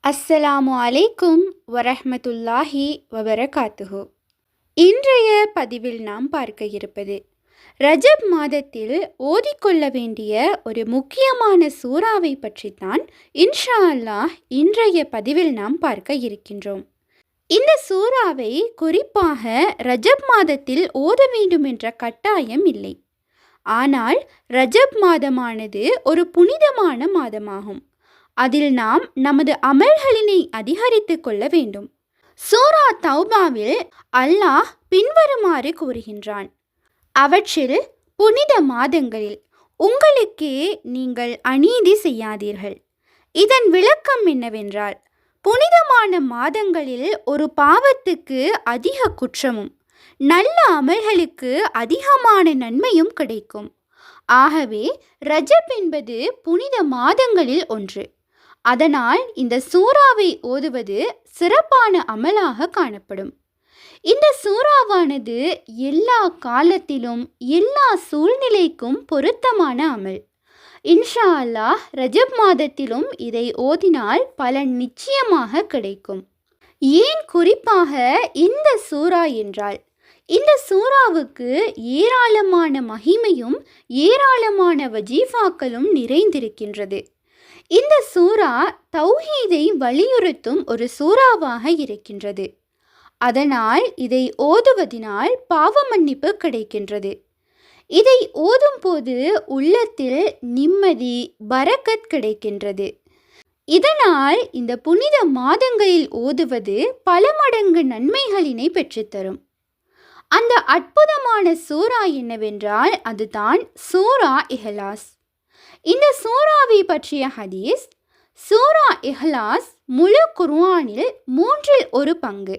அஸ்ஸலாமு அலைக்கும் வரஹ்மத்துல்லாஹி வபரகாத்துஹு. இன்றைய பதிவில் நாம் பார்க்க இருப்பது ரஜப் மாதத்தில் ஓதிக்கொள்ள வேண்டிய ஒரு முக்கியமான சூறாவை பற்றித்தான் இன்ஷா அல்லாஹ் இன்றைய பதிவில் நாம் பார்க்க இருக்கின்றோம். இந்த சூறாவை குறிப்பாக ரஜப் மாதத்தில் ஓத வேண்டும் என்ற கட்டாயம் இல்லை. ஆனால் ரஜப் மாதமானது ஒரு புனிதமான மாதமாகும். அதில் நாம் நமது அமல்களினை அதிகரித்து கொள்ள வேண்டும். சூரா தௌபாவில் அல்லாஹ் பின்வருமாறு கூறுகின்றான்: அவற்றில் புனித மாதங்களில் உங்களுக்கே நீங்கள் அநீதி செய்யாதீர்கள். இதன் விளக்கம் என்னவென்றால், புனிதமான மாதங்களில் ஒரு பாவத்துக்கு அதிக குற்றமும் நல்ல அமல்களுக்கு அதிகமான நன்மையும் கிடைக்கும். ஆகவே ரஜப் என்பது புனித மாதங்களில் ஒன்று. அதனால் இந்த சூறாவை ஓதுவது சிறப்பான அமலாக காணப்படும். இந்த சூறாவானது எல்லா காலத்திலும் எல்லா சூழ்நிலைக்கும் பொருத்தமான அமல். இன்ஷா அல்லாஹ் ரஜப் மாதத்திலும் இதை ஓதினால் பலன் நிச்சயமாக கிடைக்கும். ஏன் குறிப்பாக இந்த சூறா என்றால், இந்த சூறாவுக்கு ஏராளமான மகிமையும் ஏராளமான வஜீஃபாக்களும் நிறைந்திருக்கின்றது. இந்த சூறா தௌஹீதை வலியுறுத்தும் ஒரு சூறாவாக இருக்கின்றது. அதனால் இதை ஓதுவதினால் பாவ மன்னிப்பு கிடைக்கின்றது. இதை ஓதும் போது உள்ளத்தில் நிம்மதி பரக்கத் கிடைக்கின்றது. இதனால் இந்த புனித மாதங்களில் ஓதுவது பல மடங்கு நன்மைகளினை பெற்றுத்தரும். அந்த அற்புதமான சூறா என்னவென்றால் அதுதான் சூரா இஹ்லாஸ். இந்த சூறாவை பற்றிய ஹதீஸ்: சூரா இஹ்லாஸ் முழு குர்ஆனில் 1/3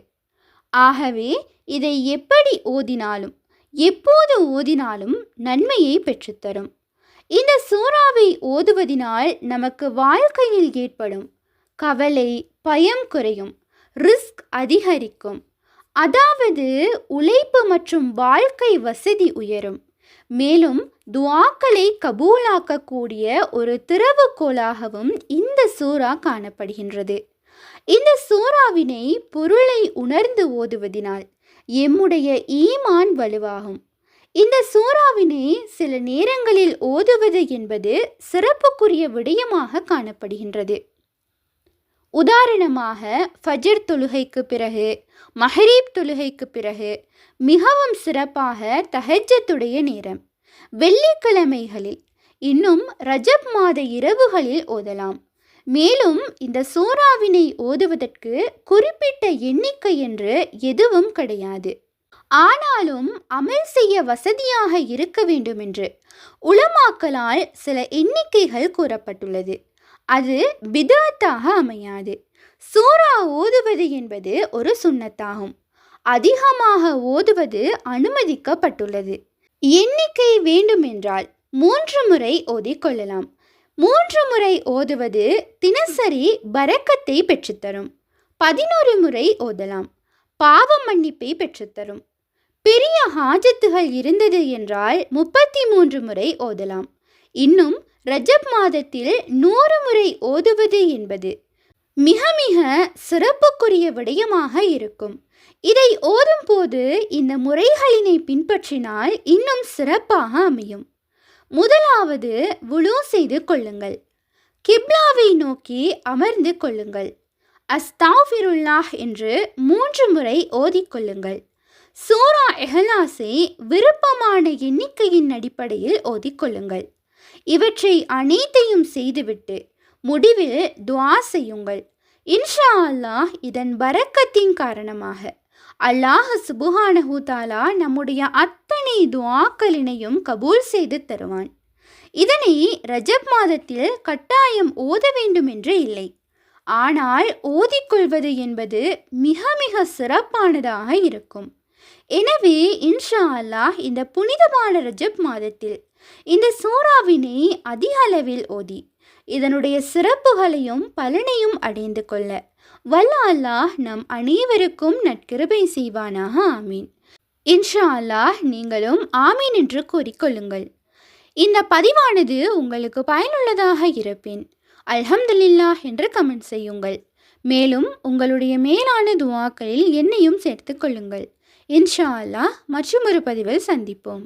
ஆகவே இதை எப்படி ஓதினாலும் எப்போது ஓதினாலும் நன்மையை பெற்றுத்தரும். இந்த சூறாவை ஓதுவதினால் நமக்கு வாழ்க்கையில் ஏற்படும் கவலை பயம் குறையும், ரிஸ்க் அதிகரிக்கும். அதாவது உழைப்பு மற்றும் வாழ்க்கை வசதி உயரும். மேலும் துஆக்களை கபூலாக்கக்கூடிய ஒரு திறவுகோலாகவும் இந்த சூறா காணப்படுகின்றது. இந்த சூறாவினை பொருளை உணர்ந்து ஓதுவதினால் எம்முடைய ஈமான் வலுவாகும். இந்த சூறாவினை சில நேரங்களில் ஓதுவது என்பது சிறப்புக்குரிய விடயமாக காணப்படுகின்றது. உதாரணமாக ஃபஜ்ர் தொழுகைக்கு பிறகு, மஹ்ரிப் தொழுகைக்கு பிறகு, மிகவும் சிறப்பாக தஹஜ்ஜுடைய நேரம், வெள்ளிக்கிழமைகளில், இன்னும் ரஜப் மாத இரவுகளில் ஓதலாம். மேலும் இந்த சூறாவினை ஓதுவதற்கு குறிப்பிட்ட எண்ணிக்கை என்று எதுவும் கிடையாது. ஆனாலும் அமல் செய்ய வசதியாக இருக்க வேண்டும் என்று உலமாக்களால் சில எண்ணிக்கைகள் கூறப்பட்டுள்ளது. அது பிதஅத்தாக அமையாது. சூரா ஓதுவது என்பது ஒரு சுன்னத்தாகும். அதிகமாக ஓதுவது அனுமதிக்கப்பட்டுள்ளது. எண்ணிக்கை வேண்டுமென்றால் 3 முறை ஓதிக்கொள்ளலாம். 3 முறை ஓதுவது தினசரி பரக்கத்தை பெற்றுத்தரும். 11 முறை ஓதலாம், பாவ மன்னிப்பை பெற்றுத்தரும். பெரிய ஹாஜத்துகள் இருந்தது என்றால் 33 முறை ஓதலாம். இன்னும் ரஜப் மாதத்தில் 100 முறை ஓதுவது என்பது மிக மிக சிறப்புக்குரிய விடயமாக இருக்கும். இதை ஓதும் போது இந்த முறைகளினை பின்பற்றினால் இன்னும் சிறப்பாக அமையும். முதலாவது வுளூ செய்து கொள்ளுங்கள். கிப்லாவை நோக்கி அமர்ந்து கொள்ளுங்கள். அஸ்தாஃபிருல்லாஹ் என்று 3 முறை ஓதிக்கொள்ளுங்கள். சூரா இஹ்லாஸை விருப்பமான எண்ணிக்கையின் அடிப்படையில் ஓதிக்கொள்ளுங்கள். இவற்றை அனைத்தையும் செய்துவிட்டு முடிவில் துஆ செய்யுங்கள். இன்ஷா அல்லாஹ் இதன் பரக்கத்தின் காரணமாக அல்லாஹ் சுப்ஹானஹு தஆலா நம்முடைய அத்தனை துஆக்களினையும் கபூல் செய்து தருவான். இதனை ரஜப் மாதத்தில் கட்டாயம் ஓத வேண்டும் என்று இல்லை. ஆனால் ஓதிக்கொள்வது என்பது மிக மிக சிறப்பானதாக இருக்கும். எனவே இன்ஷா அல்லாஹ் இந்த புனிதமான ரஜப் மாதத்தில் இந்த சூறாவினை அதிக அளவில் ஓதி இதனுடைய சிறப்புகளையும் பலனையும் அடைந்து கொள்ள வல்ல அல்லாஹ் நம் அனைவருக்கும் நற்கிருபை செய்வானாக. ஆமீன். இன்ஷா அல்லாஹ் நீங்களும் ஆமீன் என்று கூறிக்கொள்ளுங்கள். இந்த பதிவானது உங்களுக்கு பயனுள்ளதாக இருப்பின் அல்ஹம்துலில்லாஹ் என்று கமெண்ட் செய்யுங்கள். மேலும் உங்களுடைய மேலான துஆக்களில் என்னையும் சேர்த்து கொள்ளுங்கள். இன்ஷா அல்லாஹ் மற்றொரு பதிவில் சந்திப்போம்.